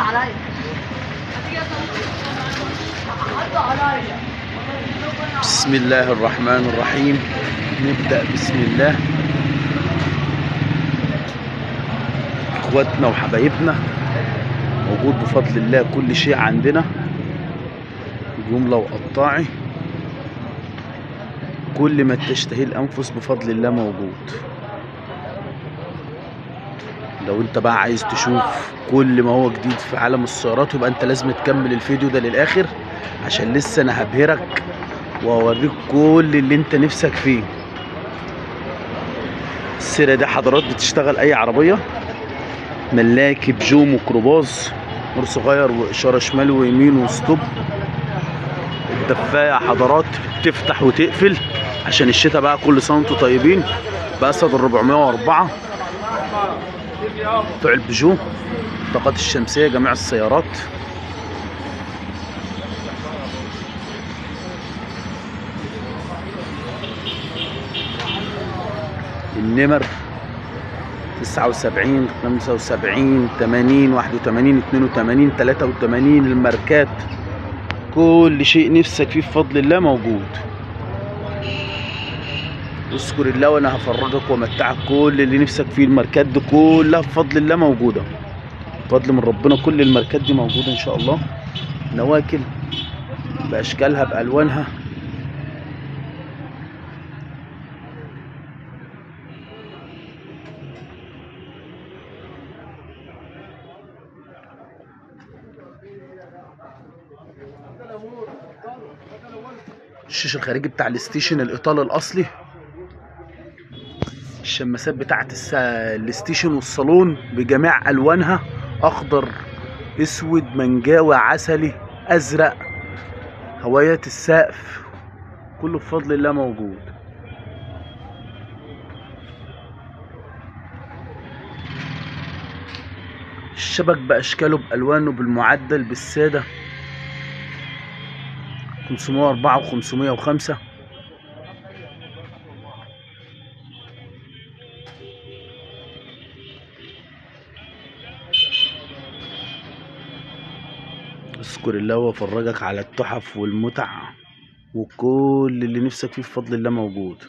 بسم الله الرحمن الرحيم. نبدأ بسم الله. اخواتنا وحبايبنا، موجود بفضل الله كل شيء عندنا، جملة وقطاعي، كل ما تشتهي الأنفس بفضل الله موجود. لو انت بقى عايز تشوف كل ما هو جديد في عالم السيارات، يبقى انت لازم تكمل الفيديو ده للآخر، عشان لسه انا هبهرك واوريك كل اللي انت نفسك فيه. السيرة دي حضرات بتشتغل اي عربية، ملاكي، بيجو، ميكروباص، نور صغير واشاره شمال ويمين وستوب. الدفايه حضرات بتفتح وتقفل عشان الشتاء بقى، كل سنه وانتم طيبين. بأسد ال 404 بتوع البيجو، الطاقات الشمسيه، جميع السيارات. النمر 79 75 80 81 82 83، الماركات، كل شيء نفسك فيه بفضل الله موجود. اذكر الله وانا هفرجك وامتعك كل اللي نفسك فيه. الماركات دي كلها بفضل الله موجوده، بفضل من ربنا كل الماركات دي موجوده ان شاء الله. نواكل باشكالها بالوانها، الشيش الخارجي بتاع الستيشن، الاطاله الاصلي، الشماسات بتاعت الستيشن والصالون بجميع الوانها، اخضر، اسود، منجاوي، عسلي، ازرق، هوايات السقف، كله بفضل الله موجود. الشبك باشكاله بالوانه بالمعدل بالساده، 504 و505. اذكر الله وافرجك على التحف والمتع، وكل اللي نفسك فيه بفضل الله موجود.